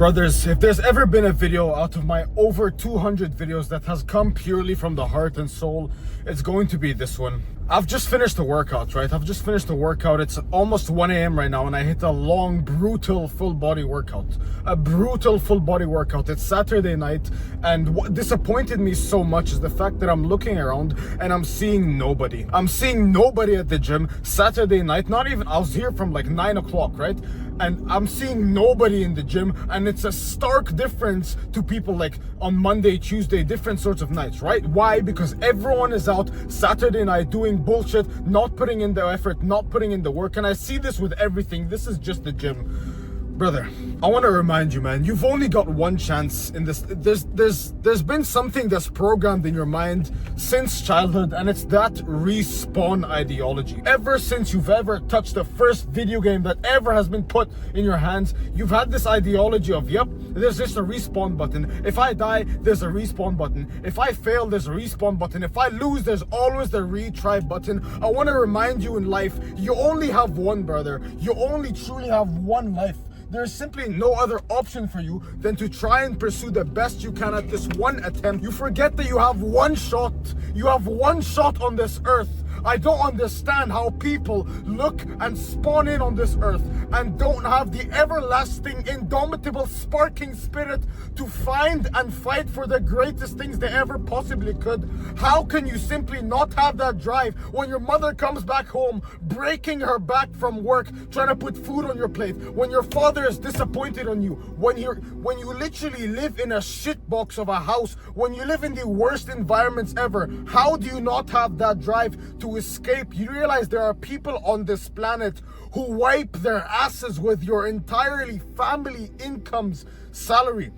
Brothers, if there's ever been a video out of my over 200 videos that has come purely from the heart and soul, it's going to be this one. I've just finished the workout, right? I've just finished the workout. It's almost 1 a.m. right now, and I hit a long, brutal full body workout. A brutal full body workout. It's Saturday night, and what disappointed me so much is the fact that I'm looking around and I'm seeing nobody. I'm seeing nobody at the gym Saturday night. Not even, I was here from like 9 o'clock, right? And I'm seeing nobody in the gym, and it's a stark difference to people like on Monday, Tuesday, different sorts of nights, right? Why? Because everyone is out Saturday night doing bullshit, not putting in the effort, not putting in the work. And I see this with everything. This is just the gym. Brother, I want to remind you, man, you've only got one chance in this. There's been something that's programmed in your mind since childhood, and it's that respawn ideology. Ever since you've ever touched the first video game that ever has been put in your hands, you've had this ideology of, yep, there's just a respawn button. If I die, there's a respawn button. If I fail, there's a respawn button. If I lose, there's always the retry button. I want to remind you, in life, you only have one, brother. You only truly have one life. There's simply no other option for you than to try and pursue the best you can at this one attempt. You forget that you have one shot. You have one shot on this earth. I don't understand how people look and spawn in on this earth and don't have the everlasting, indomitable, sparking spirit to find and fight for the greatest things they ever possibly could. How can you simply not have that drive when your mother comes back home, breaking her back from work, trying to put food on your plate, when your father is disappointed on you, when you literally live in a shitbox of a house, when you live in the worst environments ever? How do you not have that drive to escape? You realize there are people on this planet who wipe their asses with your entirely family income's salary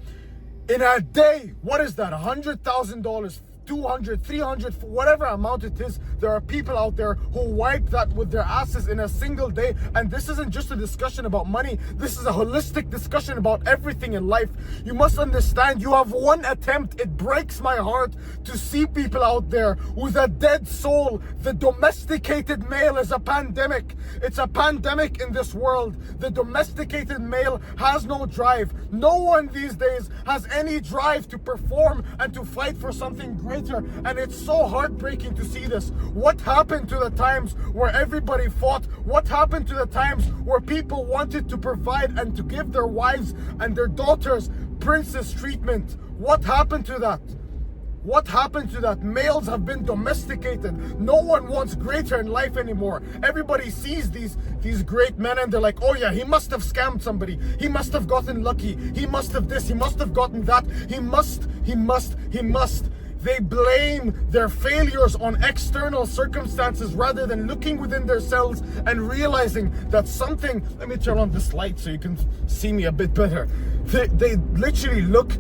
in a day. What is that? $100,000, 200, 300, whatever amount it is. There are people out there who wipe that with their asses in a single day. And this isn't just a discussion about money. This is a holistic discussion about everything in life. You must understand, you have one attempt. It breaks my heart to see people out there with a dead soul. The domesticated male is a pandemic. It's a pandemic in this world. The domesticated male has no drive. No one these days has any drive to perform and to fight for something great. And it's so heartbreaking to see this. What happened to the times where everybody fought? What happened to the times where people wanted to provide and to give their wives and their daughters princess treatment? What happened to that? What happened to that? Males have been domesticated. No one wants greater in life anymore. Everybody sees these great men and they're like, oh yeah, he must have scammed somebody. He must have gotten lucky. He must have this. He must have gotten that. He must. They blame their failures on external circumstances rather than looking within themselves and realizing that something. Let me turn on this light so you can see me a bit better. They literally look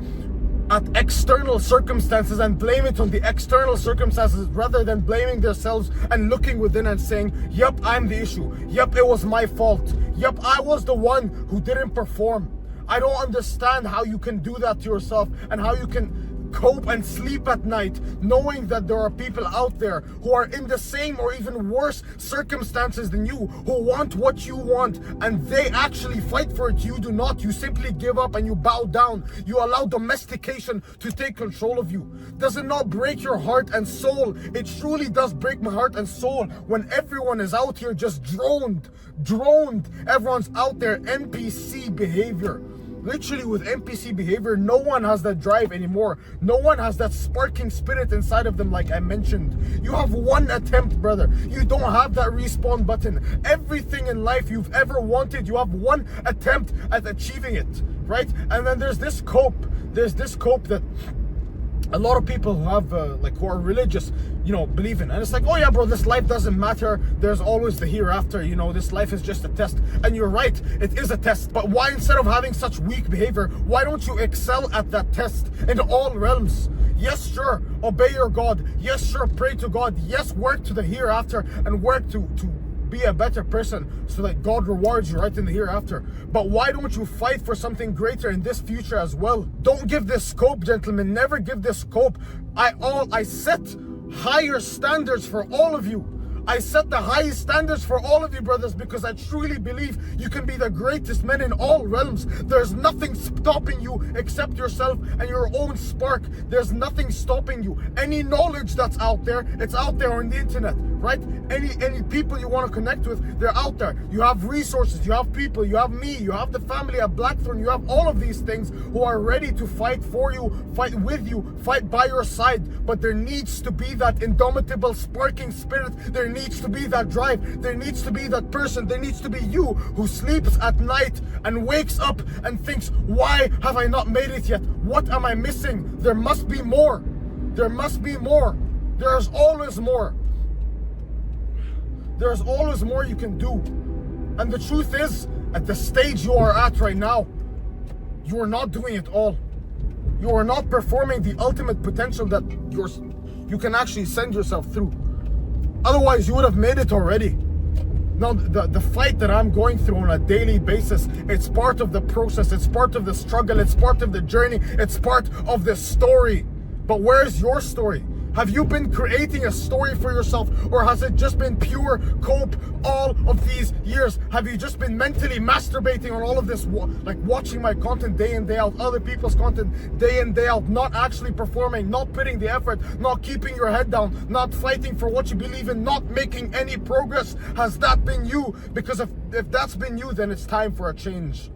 at external circumstances and blame it on the external circumstances rather than blaming themselves and looking within and saying, yep, I'm the issue. Yep, it was my fault. Yep, I was the one who didn't perform. I don't understand how you can do that to yourself and how you can cope and sleep at night knowing that there are people out there who are in the same or even worse circumstances than you, who want what you want, and they actually fight for it. You do not. You simply give up and you bow down. You allow domestication to take control of you. Does it not break your heart and soul? It truly does break my heart and soul when everyone is out here just droned. Everyone's out there NPC behavior. Literally with NPC behavior, no one has that drive anymore. No one has that sparking spirit inside of them like I mentioned. You have one attempt, brother. You don't have that respawn button. Everything in life you've ever wanted, you have one attempt at achieving it, right? And then there's this cope that a lot of people who have who are religious, believe in. And it's like, oh yeah, bro, this life doesn't matter. There's always the hereafter. This life is just a test. And you're right, it is a test. But why, instead of having such weak behavior, why don't you excel at that test in all realms? Yes, sure, obey your God. Yes, sure, pray to God. Yes, work to the hereafter and work to be a better person so that God rewards you right in the hereafter. But why don't you fight for something greater in this future as well? Don't give this scope, gentlemen. Never give this scope. I set higher standards for all of you. I set the highest standards for all of you brothers because I truly believe you can be the greatest men in all realms. There's nothing stopping you except yourself and your own spark. There's nothing stopping you. Any knowledge that's out there, it's out there on the internet, right? Any people you want to connect with, they're out there. You have resources, you have people, you have me, you have the family at Blackthorn, you have all of these things who are ready to fight for you, fight with you, fight by your side. But there needs to be that indomitable sparking spirit. There needs to be that drive. There needs to be that person. There needs to be you who sleeps at night and wakes up and thinks, why have I not made it yet? What am I missing? There must be more. There must be more. There's always more. There's always more you can do. And the truth is, at the stage you are at right now, you are not doing it all. You are not performing the ultimate potential that you can actually send yourself through. Otherwise, you would have made it already. Now, the fight that I'm going through on a daily basis, it's part of the process, it's part of the struggle, it's part of the journey, it's part of the story. But where's your story? Have you been creating a story for yourself, or has it just been pure cope all of these years? Have you just been mentally masturbating on all of this, like watching my content day in, day out, other people's content day in, day out, not actually performing, not putting the effort, not keeping your head down, not fighting for what you believe in, not making any progress? Has that been you? Because if that's been you, then it's time for a change.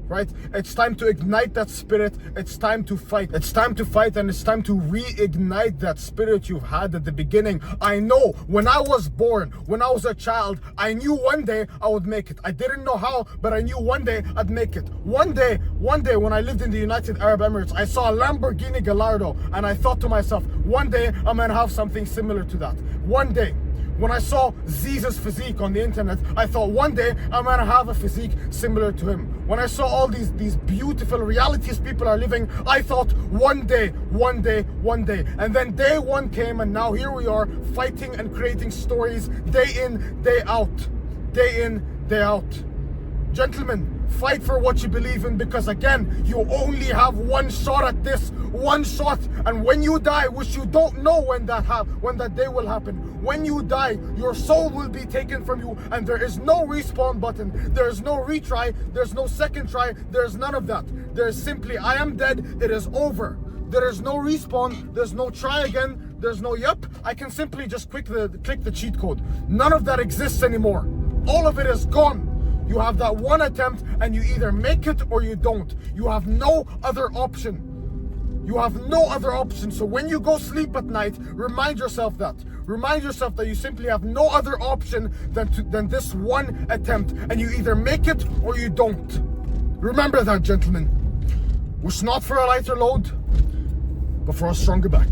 Right? It's time to ignite that spirit. It's time to fight. It's time to fight, and it's time to reignite that spirit you've had at the beginning. I know when I was born, when I was a child, I knew one day I would make it. I didn't know how, but I knew one day I'd make it. One day when I lived in the United Arab Emirates, I saw a Lamborghini Gallardo, and I thought to myself, one day I'm gonna have something similar to that. One day. When I saw Ziz's physique on the internet, I thought one day I'm gonna have a physique similar to him. When I saw all these beautiful realities people are living, I thought one day. And then day one came, and now here we are fighting and creating stories day in, day out. Day in, day out. Gentlemen, fight for what you believe in, because again, you only have one shot at this, one shot. And when you die, which you don't know when that day will happen, when you die, your soul will be taken from you, and there is no respawn button, there is no retry, there's no second try, there's none of that. There's simply, I am dead, it is over. There is no respawn, there's no try again, there's no yep, I can simply just click the cheat code. None of that exists anymore. All of it is gone. You have that one attempt, and you either make it or you don't. You have no other option. You have no other option. So when you go sleep at night, remind yourself that. Remind yourself that you simply have no other option than this one attempt. And you either make it or you don't. Remember that, gentlemen. Wish not for a lighter load, but for a stronger back.